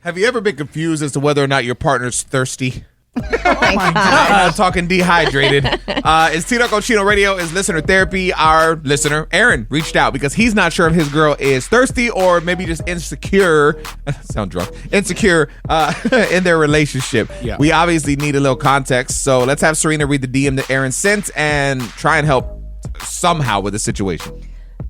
Have you ever been confused as to whether or not your partner's thirsty? Oh my God. I'm talking dehydrated. It's Tino Cochino Radio. Is listener therapy. Our listener, Aaron, reached out because he's not sure if his girl is thirsty or maybe just insecure. Sound drunk. Insecure in their relationship. Yeah. We obviously need a little context. So let's have Serena read the DM that Aaron sent and try and help somehow with the situation.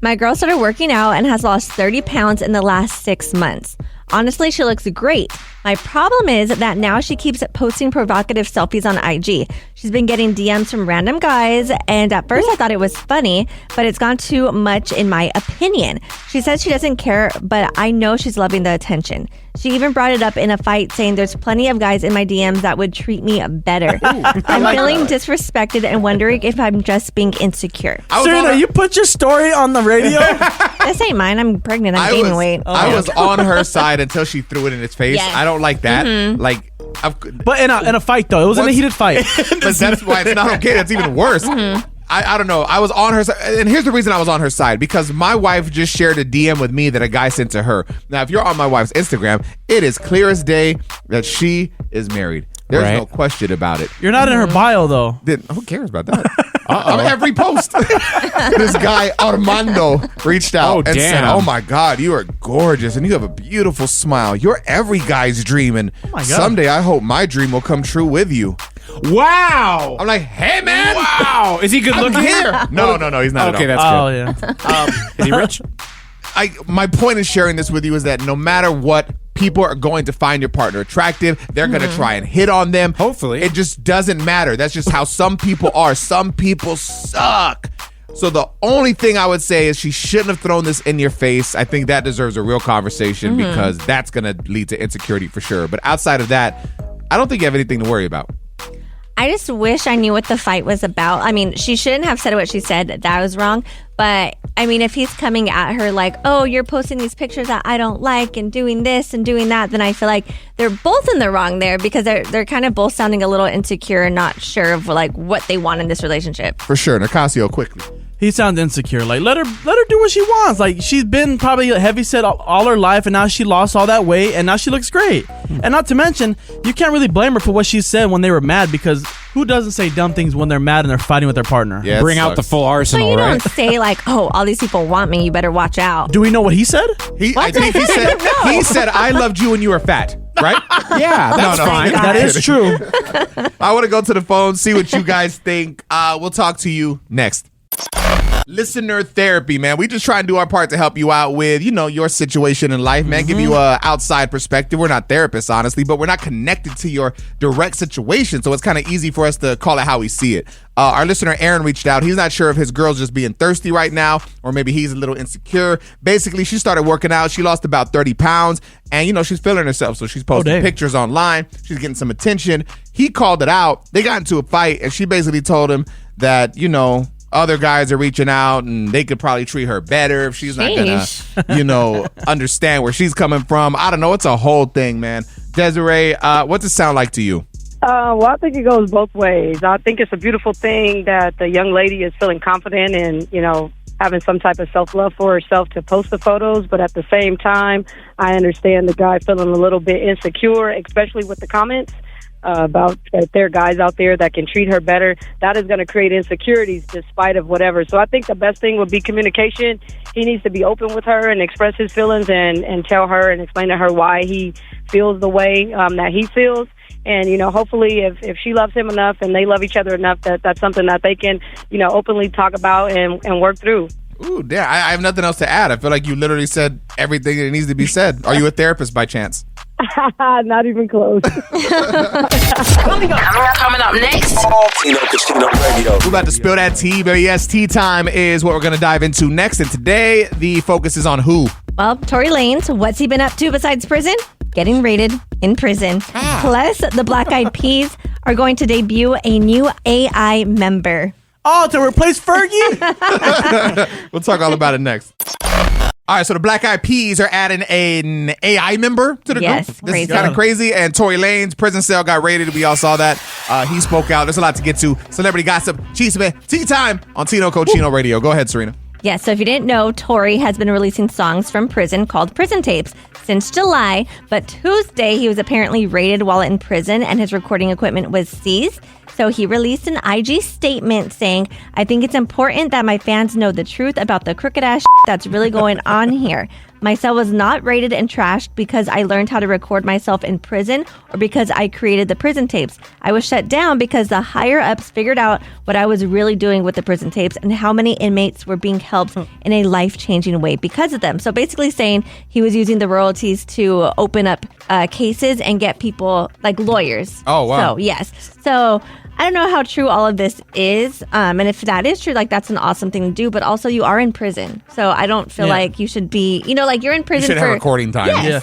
My girl started working out and has lost 30 pounds in the last 6 months. Honestly, she looks great. My problem is that now she keeps posting provocative selfies on IG. She's been getting DMs from random guys, and at first I thought it was funny, but it's gone too much in my opinion. She says she doesn't care, but I know she's loving the attention. She even brought it up in a fight, saying there's plenty of guys in my DMs that would treat me better. I'm feeling disrespected and wondering if I'm just being insecure. Serena, you put your story on the radio? This ain't mine. I'm pregnant. I'm gaining weight. I was on her side until she threw it in his face. Yes. I don't like that. Mm-hmm. Like, but in a fight though, it was in a heated fight. But that's why it's not okay. That's even worse. Mm-hmm. I don't know. I was on her side, and here's the reason I was on her side, because my wife just shared a DM with me that a guy sent to her. Now, if you're on my wife's Instagram, it is clear as day that she is married. There's no question about it. You're not in her bio though. Then who cares about that? On every post, this guy Armando reached out and said, "Oh my God, you are gorgeous and you have a beautiful smile. You're every guy's dream, and someday I hope my dream will come true with you." Wow. I'm like, hey man. Wow. Is he good looking? Here. No, he's not. Okay, at all. that's good. Is he rich? My point in sharing this with you is that no matter what, people are going to find your partner attractive. They're going to try and hit on them. Hopefully. It just doesn't matter. That's just how some people are. Some people suck. So the only thing I would say is she shouldn't have thrown this in your face. I think that deserves a real conversation because that's going to lead to insecurity for sure. But outside of that, I don't think you have anything to worry about. I just wish I knew what the fight was about. I mean, she shouldn't have said what she said. That was wrong. But, I mean, if he's coming at her like, oh, you're posting these pictures that I don't like and doing this and doing that, then I feel like they're both in the wrong there because they're kind of both sounding a little insecure and not sure of, like, what they want in this relationship. For sure. Nicasio, quickly. He sounds insecure. Like, let her do what she wants. Like, she's been probably heavy set all her life, and now she lost all that weight, and now she looks great. And not to mention, you can't really blame her for what she said when they were mad, because who doesn't say dumb things when they're mad and they're fighting with their partner? Yeah, bring out the full arsenal, but you right? don't say like, oh, all these people want me, you better watch out. Do we know what he said? I think he said, I loved you when you were fat, right? Yeah, that's fine. That is true. I want to go to the phone, see what you guys think. We'll talk to you next. Listener therapy, man. We just try and do our part to help you out with, your situation in life, man. Give you a outside perspective. We're not therapists, honestly, but we're not connected to your direct situation. So it's kind of easy for us to call it how we see it. Our listener, Aaron, reached out. He's not sure if his girl's just being thirsty right now, or maybe he's a little insecure. Basically, she started working out. She lost about 30 pounds and, she's feeling herself. So she's posting pictures online. She's getting some attention. He called it out. They got into a fight and she basically told him that, other guys are reaching out and they could probably treat her better if she's not gonna, understand where she's coming from. I don't know. It's a whole thing, man. Desiree, what's it sound like to you? Well, I think it goes both ways. I think it's a beautiful thing that the young lady is feeling confident and, having some type of self-love for herself to post the photos. But at the same time, I understand the guy feeling a little bit insecure, especially with the comments about that there are guys out there that can treat her better. That is going to create insecurities despite of whatever. So I think the best thing would be communication. He needs to be open with her and express his feelings and tell her and explain to her why he feels the way that he feels. And, hopefully if she loves him enough and they love each other enough, that's something that they can, openly talk about and work through. Ooh, damn. I have nothing else to add. I feel like you literally said everything that needs to be said. Are you a therapist by chance? Not even close. Coming up next. Tino Cochino Radio. We're about to spill that tea, baby. Yes, tea time is what we're going to dive into next. And today, the focus is on who? Well, Tory Lanez, what's he been up to besides prison? Getting rated in prison. Plus, the Black Eyed Peas are going to debut a new AI member. Oh, to replace Fergie? We'll talk all about it next. All right, so the Black Eyed Peas are adding an AI member to the group. This is kind of crazy. And Tory Lanez prison cell got raided. We all saw that. He spoke out. There's a lot to get to. Celebrity gossip, chisme, tea time on Tino Cochino Radio. Go ahead, Serena. Yes, so if you didn't know, Tory has been releasing songs from prison called prison tapes since July, but Tuesday he was apparently raided while in prison and his recording equipment was seized. So he released an IG statement saying, I think it's important that my fans know the truth about the crooked ass that's really going on here. My cell was not raided and trashed because I learned how to record myself in prison or because I created the prison tapes. I was shut down because the higher ups figured out what I was really doing with the prison tapes and how many inmates were being helped in a life-changing way because of them. So basically saying he was using the royalties to open up cases and get people like lawyers. Oh, wow. So, yes. So I don't know how true all of this is. And if that is true, like that's an awesome thing to do. But also you are in prison. So I don't feel like you should be, like you're in prison You should have recording time. Yes.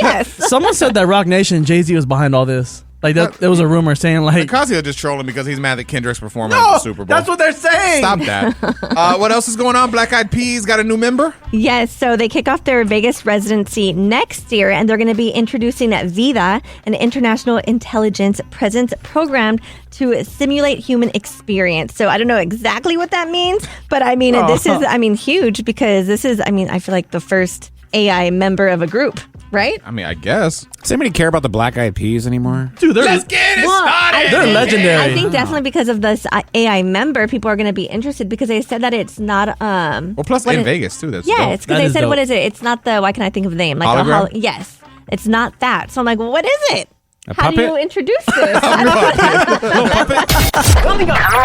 Yes. Someone said that Rock Nation, Jay-Z was behind all this. Like that, there was a rumor saying like Ocasio just trolling because he's mad that Kendrick's performing at the Super Bowl. that's what they're saying. Stop that. What else is going on? Black Eyed Peas got a new member? Yes, so they kick off their Vegas residency next year, and they're going to be introducing Vida, an international intelligence presence program to simulate human experience. So I don't know exactly what that means, but I mean, this is, huge because this is, I feel like the first AI member of a group, right? I mean, I guess. Does anybody care about the Black Eyed Peas anymore? Dude, Let's get it started. They're legendary. I think definitely because of this AI member, people are going to be interested because they said that it's not. Well, plus in Vegas, too. That's Yes, because That they is said, dope. what is it? It's not the, why can I think of the name? Like Hologram? yes, it's not that. So I'm like, well, what is it? How do puppet? you introduce this? I don't know.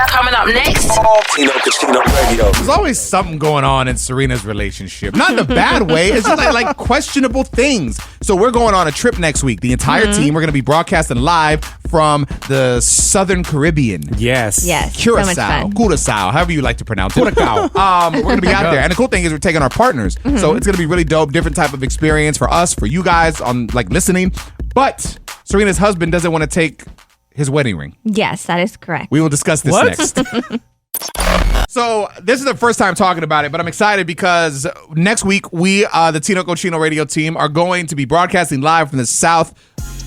Coming up next. Tino Casino Radio. There's always something going on in Serena's relationship. Not in a bad way. It's just like questionable things. So we're going on a trip next week. The entire team. We're going to be broadcasting live from the Southern Caribbean. Yes. Yes, so much Curacao, fun. Curacao, however you like to pronounce it. We're going to be out there. And the cool thing is we're taking our partners. So it's going to be really dope, different type of experience for us, for you guys on like listening. But Serena's husband doesn't want to take his wedding ring. Yes, that is correct. We will discuss this What? next. So this is the first time talking about it, but I'm excited because next week we, the Tino Cochino radio team, are going to be broadcasting live from the South.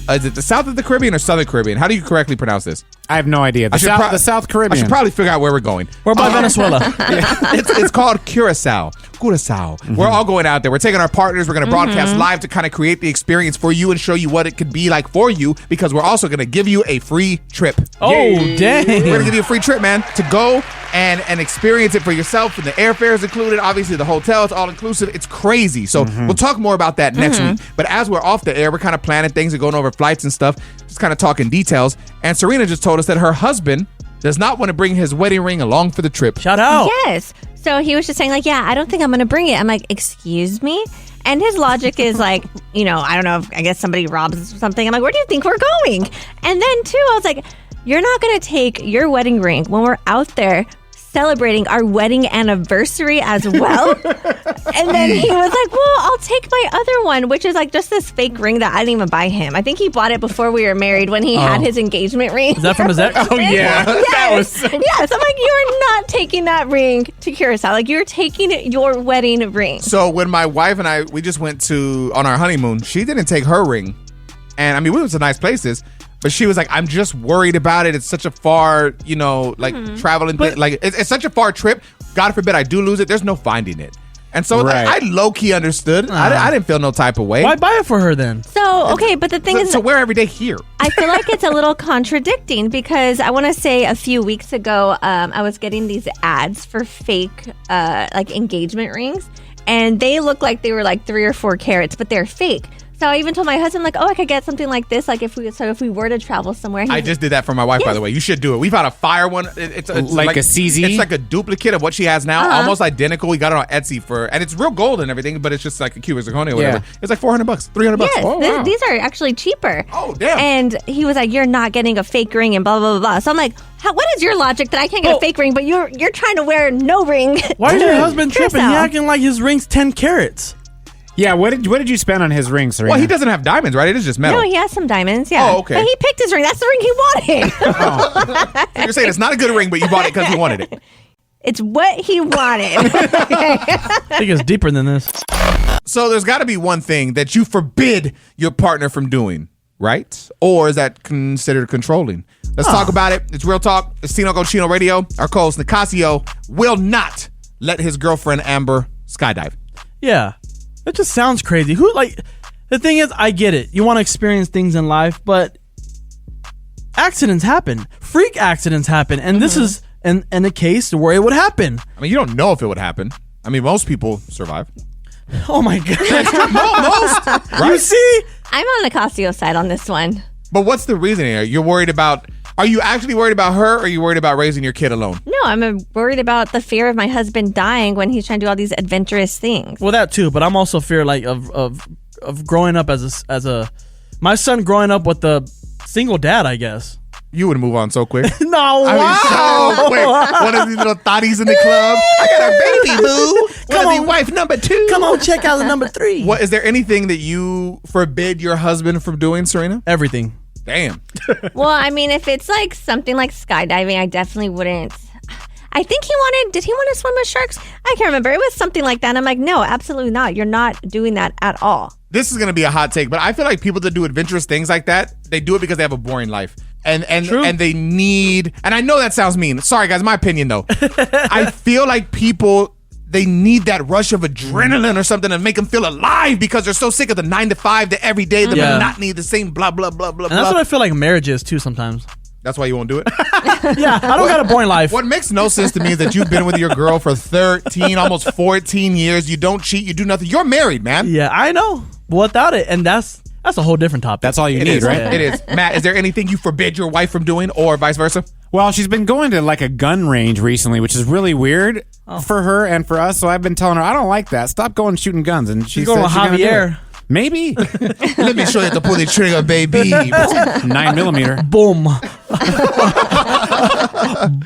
Is it the South of the Caribbean or Southern Caribbean? How do you correctly pronounce this? I have no idea. The South I Caribbean. should probably figure out where we're going. We're by Venezuela. It's called Curacao. We're all going out there. We're taking our partners. We're going to broadcast live to kind of create the experience for you and show you what it could be like for you, because we're also going to give you a free trip. Oh, dang. We're going to give you a free trip, man, to go and experience it for yourself. And the airfare is included. Obviously, the hotel is all inclusive. It's crazy. So we'll talk more about that next week. But as we're off the air, we're kind of planning things and going over flights and stuff, just kind of talking details. And Serena just told us that her husband does not want to bring his wedding ring along for the trip. Shout out. Yes. So he was just saying like, yeah, I don't think I'm going to bring it. I'm like, excuse me? And his logic is like, I don't know, I guess somebody robs us or something. I'm like, where do you think we're going? And then too, I was like, you're not going to take your wedding ring when we're out there celebrating our wedding anniversary as well. And then he was like, well, I'll take my other one, which is like just this fake ring that I didn't even buy him. I think he bought it before we were married when he had his engagement ring. Is that from his ex? Oh, yeah. Yes. Yes. I'm like, you're not taking that ring to Curacao. Like, you're taking your wedding ring. So when my wife and we just went on our honeymoon, she didn't take her ring. And I mean, we went to nice places, but she was like, I'm just worried about it. It's such a far, traveling thing. Like, it's such a far trip. God forbid I do lose it. There's no finding it. And so I low-key understood. I didn't feel no type of way. Why buy it for her then? So, okay, but the thing is... So we're every day here. I feel like it's a little contradicting because I want to say a few weeks ago, I was getting these ads for fake, engagement rings. And they look like they were like 3 or 4 carats, but they're fake. So I even told my husband, like, I could get something like this, like if we were to travel somewhere. I just did that for my wife, by the way. You should do it. We found a fire one. It's like a CZ? It's like a duplicate of what she has now, almost identical. We got it on Etsy and it's real gold and everything, but it's just like a cubic zirconia or whatever. It's like $400, $300. Yes, Oh, wow. these are actually cheaper. Oh, damn. And he was like, you're not getting a fake ring and blah, blah, blah, blah. So I'm like, what is your logic that I can't get a fake ring, but you're trying to wear no ring? Why is your husband Curacao. tripping? He acting like his ring's 10 carats. Yeah, what did you spend on his ring, Serena? Well, he doesn't have diamonds, right? It is just metal. No, he has some diamonds, yeah. Oh, okay. But he picked his ring. That's the ring he wanted. So you're saying it's not a good ring, but you bought it because he wanted it. It's what he wanted. I think it's deeper than this. So there's got to be one thing that you forbid your partner from doing, right? Or is that considered controlling? Let's talk about it. It's Real Talk. It's Tino Cochino Radio. Our co-host Nicasio will not let his girlfriend Amber skydive. Yeah. It just sounds crazy. The thing is, I get it. You want to experience things in life, but accidents happen. Freak accidents happen. And this is in a case where it would happen. I mean, you don't know if it would happen. I mean, most people survive. Oh my God. Most, right? You see? I'm on Nicasio's side on this one. But what's the reason here? You're worried about, are you actually worried about her, or are you worried about raising your kid alone? No, I'm worried about the fear of my husband dying when he's trying to do all these adventurous things. Well, that too, but I'm also fear of growing up as a my son growing up with a single dad, I guess. You would move on so quick. No, I mean, so quick. One of these little thotties in the club. I got a baby, boo. Come on, wife number 2. Come on, check out the number 3. What is there anything that you forbid your husband from doing, Serena? Everything. Damn. Well, I mean, if it's like something like skydiving, I definitely wouldn't. I think did he want to swim with sharks? I can't remember. It was something like that. And I'm like, no, absolutely not. You're not doing that at all. This is going to be a hot take, but I feel like people that do adventurous things like that, they do it because they have a boring life. And they need, and I know that sounds mean. Sorry, guys, my opinion though. I feel like people, they need that rush of adrenaline or something to make them feel alive because they're so sick of the 9 to 5, the everyday, the monotony, the same blah, blah, blah, blah, and that's what I feel like marriage is too sometimes. That's why you won't do it? Yeah, I don't got a boring life. What makes no sense to me is that you've been with your girl for 13, almost 14 years. You don't cheat. You do nothing. You're married, man. Yeah, I know. Without it, and that's a whole different topic. That's all you It need, is, right? It is. Matt, is there anything you forbid your wife from doing or vice versa? Well, she's been going to like a gun range recently, which is really weird for her and for us. So I've been telling her, I don't like that. Stop going shooting guns. And she's going with Javier. Maybe. Let me show you the pull the trigger, baby. 9mm. Boom.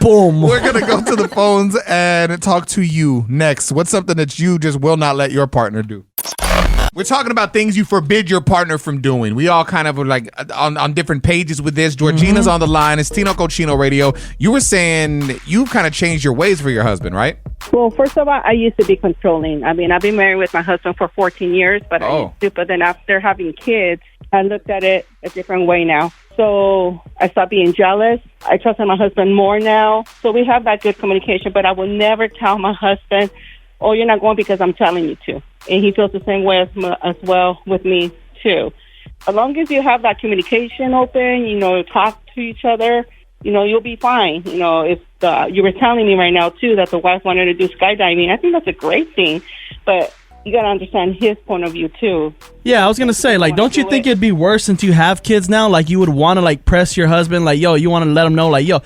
Boom. We're going to go to the phones and talk to you next. What's something that you just will not let your partner do? We're talking about things you forbid your partner from doing. We all kind of are like on different pages with this. Georgina's on the line. It's Tino Cochino Radio. You were saying you kind of changed your ways for your husband, right? Well, first of all, I used to be controlling. I mean, I've been married with my husband for 14 years, but but then after having kids, I looked at it a different way now. So I stopped being jealous. I trust my husband more now. So we have that good communication, but I will never tell my husband, oh, you're not going because I'm telling you to. And he feels the same way as well with me, too. As long as you have that communication open, talk to each other, you'll be fine. If you were telling me right now, too, that the wife wanted to do skydiving, I think that's a great thing. But you got to understand his point of view, too. Yeah, I was going to say, like, don't you think it'd be worse since you have kids now? Like, you would want to, like, press your husband, like, yo, you want to let him know, like, yo,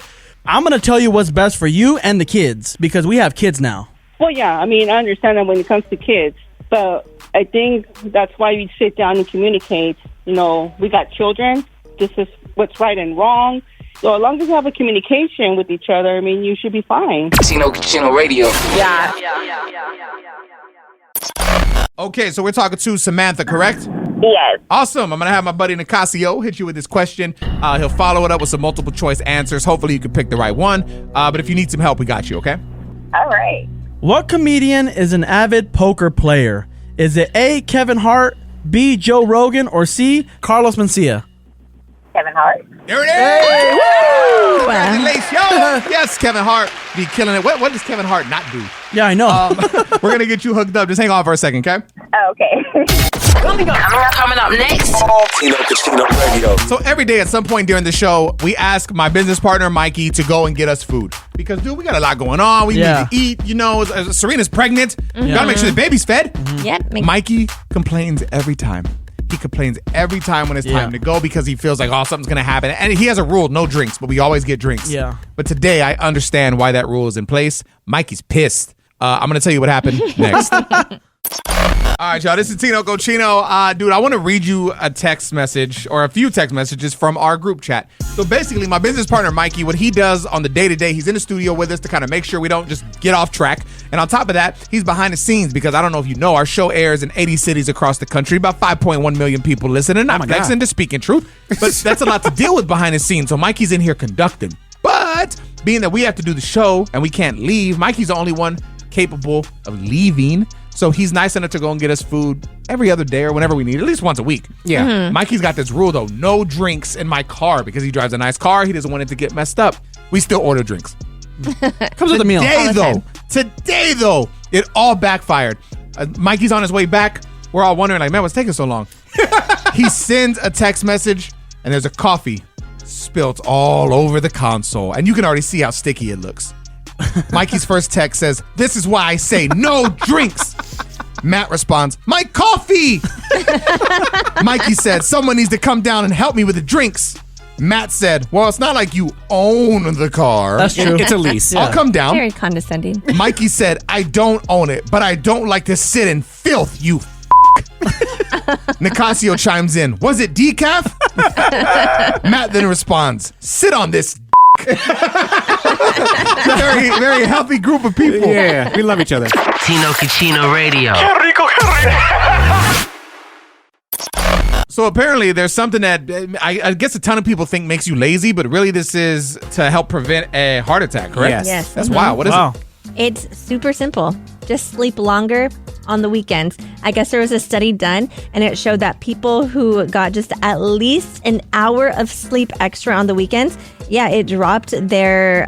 I'm going to tell you what's best for you and the kids because we have kids now. Well, yeah, I mean, I understand that when it comes to kids, but I think that's why we sit down and communicate. We got children. This is what's right and wrong. So as long as you have a communication with each other, I mean, you should be fine. Tino Cochino Radio. Yeah. Okay, so we're talking to Samantha, correct? Yes. Awesome. I'm going to have my buddy Nicasio hit you with this question. He'll follow it up with some multiple choice answers. Hopefully you can pick the right one. But if you need some help, we got you, okay? All right. What comedian is an avid poker player? Is it A, Kevin Hart, B, Joe Rogan, or C, Carlos Mencia? Kevin Hart. There it is! Hey, woo! Congratulations! Yes, Kevin Hart be killing it. What does Kevin Hart not do? Yeah, I know. We're going to get you hooked up. Just hang on for a second, okay? Oh, okay. Coming up next. Tino Cochino Radio. So every day at some point during the show, we ask my business partner, Mikey, to go and get us food. Because, dude, we got a lot going on. We need to eat. Serena's pregnant. We got to make sure the baby's fed. Yep. Mikey complains every time. He complains every time when it's time to go because he feels like, oh, something's going to happen. And he has a rule, no drinks, but we always get drinks. Yeah. But today, I understand why that rule is in place. Mikey's pissed. I'm going to tell you what happened next. All right, y'all. This is Tino Cochino. Dude, I want to read you a text message or a few text messages from our group chat. So basically, my business partner, Mikey, what he does on the day-to-day, he's in the studio with us to kind of make sure we don't just get off track. And on top of that, he's behind the scenes because I don't know if you know, our show airs in 80 cities across the country. About 5.1 million people listen. And not flexing, to speaking truth. But that's a lot to deal with behind the scenes. So Mikey's in here conducting. But being that we have to do the show and we can't leave, Mikey's the only one capable of leaving. So he's nice enough to go and get us food every other day or whenever we need, at least once a week. Yeah. Mm-hmm. Mikey's got this rule, though. No drinks in my car because he drives a nice car. He doesn't want it to get messed up. We still order drinks. Comes with a meal. Today, though, it all backfired. Mikey's on his way back. We're all wondering, like, man, what's taking so long? He sends a text message, and there's a coffee spilt all over the console, and you can already see how sticky it looks. Mikey's first text says, "This is why I say no drinks." Matt responds, "My coffee!" Mikey said, "Someone needs to come down and help me with the drinks." Matt said, "Well, it's not like you own the car." That's true. It's a lease. I'll come down. Very condescending. Mikey said, "I don't own it, but I don't like to sit in filth, you f***." Nicasio chimes in, "Was it decaf?" Matt then responds, "Sit on this d-." Very, very healthy group of people. Yeah, we love each other. Tino Cucino Radio. So apparently there's something that I guess a ton of people think makes you lazy, but really this is to help prevent a heart attack, correct? Yes. Yes. That's wild. What is Wow. it? It's super simple. Just sleep longer on the weekends. I guess there was a study done, and it showed that people who got just at least an hour of sleep extra on the weekends, it dropped their,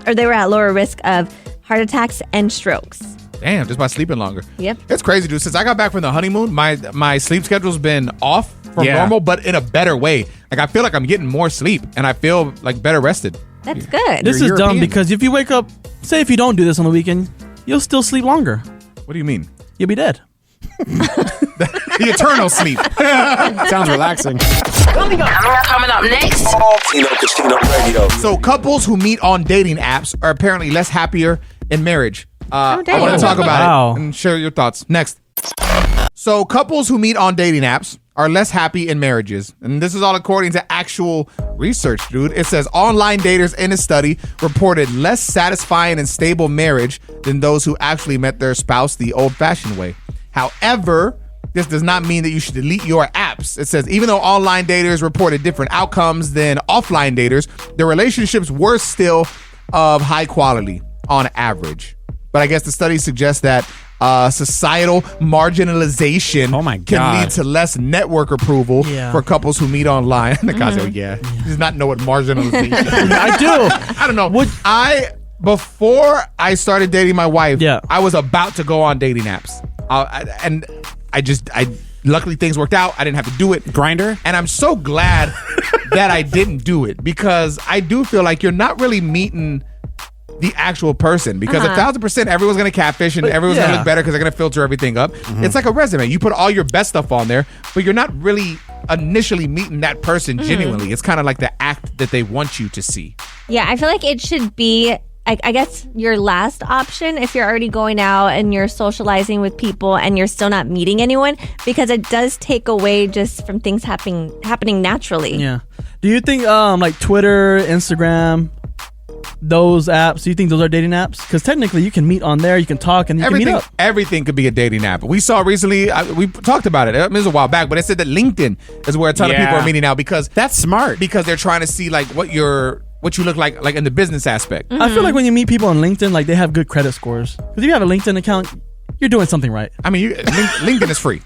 or they were at lower risk of heart attacks and strokes. Damn, just by sleeping longer. Yep. It's crazy, dude. Since I got back from the honeymoon, my sleep schedule's been off from Yeah. normal, but in a better way. Like, I feel like I'm getting more sleep, and I feel like better rested. That's good. This is You're dumb European. because if you wake up, say if you don't do this on the weekend, you'll still sleep longer. What do you mean? You'll be dead. The eternal sleep. Sounds relaxing. Coming up next. Tino Cucino Radio. So couples who meet on dating apps are apparently less happier in marriage. I dang. want to talk about Wow. it and share your thoughts. Next. So couples who meet on dating apps are less happy in marriages. And this is all according to actual research, dude. It says online daters in a study reported less satisfying and stable marriage than those who actually met their spouse the old-fashioned way. However, this does not mean that you should delete your apps. It says even though online daters reported different outcomes than offline daters, their relationships were still of high quality on average. But I guess the study suggests that societal marginalization can God. lead to less network approval for couples who meet online. Nicasio, he does not know what marginalization is. I do. I don't know. Before I started dating my wife, I was about to go on dating apps. And I luckily things worked out. I didn't have to do it. Grinder? And I'm so glad that I didn't do it, because I do feel like you're not really meeting the actual person, because 1,000% everyone's gonna catfish and everyone's gonna look better because they're gonna filter everything up. It's like a resume. You put all your best stuff on there, but you're not really initially meeting that person genuinely. It's kind of like the act that they want you to see. Yeah, I feel like it should be, I guess, your last option if you're already going out and you're socializing with people and you're still not meeting anyone, because it does take away just from things happening naturally. Yeah. Do you think like Twitter, Instagram, those apps, do you think those are dating apps? Because technically you can meet on there, you can talk, and you can meet up. Everything could be a dating app. We saw recently, we talked about it. It was a while back, but it said that LinkedIn is where a ton of people are meeting now, because that's smart. Because they're trying to see like what you look like in the business aspect. I feel like when you meet people on LinkedIn, like they have good credit scores. Because if you have a LinkedIn account, you're doing something right. I mean, LinkedIn is free.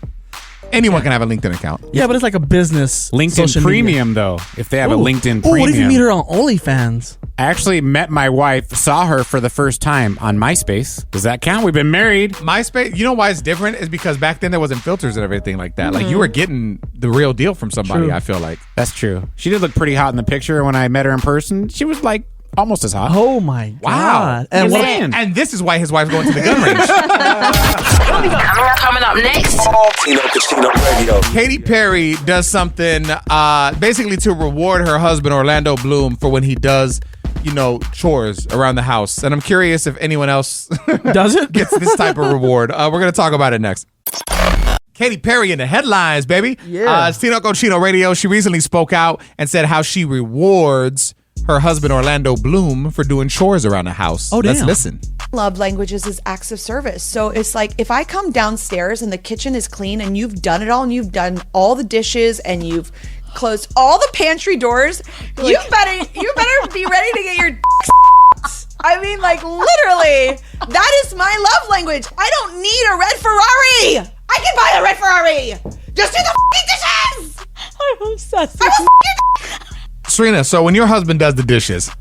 Anyone can have a LinkedIn account. Yeah, but it's like a business. LinkedIn social Premium, media. though. If they have a LinkedIn Oh, Premium. what if you meet her on OnlyFans? I actually met my wife, saw her for the first time on MySpace. Does that count? We've been married. MySpace, you know why it's different? Is because back then there wasn't filters and everything like that. Like, you were getting the real deal from somebody, True. I feel like. That's true. She did look pretty hot in the picture. When I met her in person, she was like almost as hot. Oh my God. And, Man. and this is why his wife's going to the gun range. Coming up next. Tino Cucino Radio. Katy Perry does something basically to reward her husband Orlando Bloom for when he does, chores around the house. And I'm curious if anyone else Does it? gets this type of reward. We're going to talk about it next. Katy Perry in the headlines, baby. Yeah. It's Tino Cucino Radio. She recently spoke out and said how she rewards her husband Orlando Bloom for doing chores around the house. Oh, damn. Let's listen. Love languages is acts of service. So it's like if I come downstairs and the kitchen is clean and you've done it all and you've done all the dishes and you've closed all the pantry doors, you better be ready to get your I mean, like, literally, that is my love language. I don't need a red Ferrari. I can buy a red Ferrari. Just do the f***ing dishes. I'm obsessed. Serena, so when your husband does the dishes,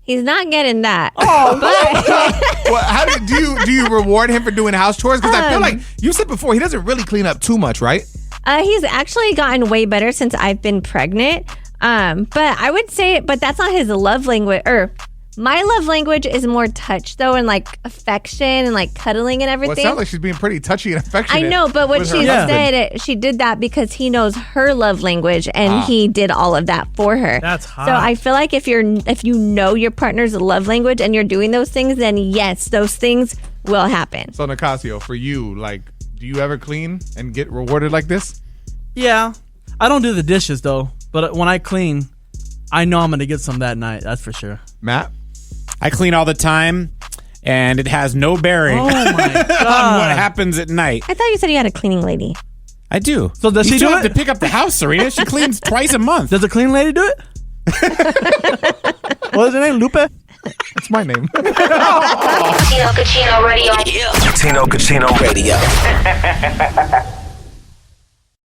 He's not getting that. Oh, but well, how do you reward him for doing house chores? Because I feel like you said before he doesn't really clean up too much, right? He's actually gotten way better since I've been pregnant. But I would say, but that's not his love language. Or my love language is more touch, though, and like affection and like cuddling and everything. Well, it sounds like she's being pretty touchy and affectionate. I know, but what she husband. said, she did that because he knows her love language, and he did all of that for her. That's hot. So I feel like if you know your partner's love language and you're doing those things, then yes, those things will happen. So Nicasio, for you, like, do you ever clean and get rewarded like this? Yeah. I don't do the dishes, though. But when I clean, I know I'm going to get some that night. That's for sure. Matt? I clean all the time, and it has no bearing Oh, my on what God. happens at night. I thot you said you had a cleaning lady. I do. So does You she still do have it? to pick up the house, Serena. She cleans twice a month. Does a clean lady do it? What is her name? Lupe? That's my name. Tino Cucino Radio. Tino Cucino Radio.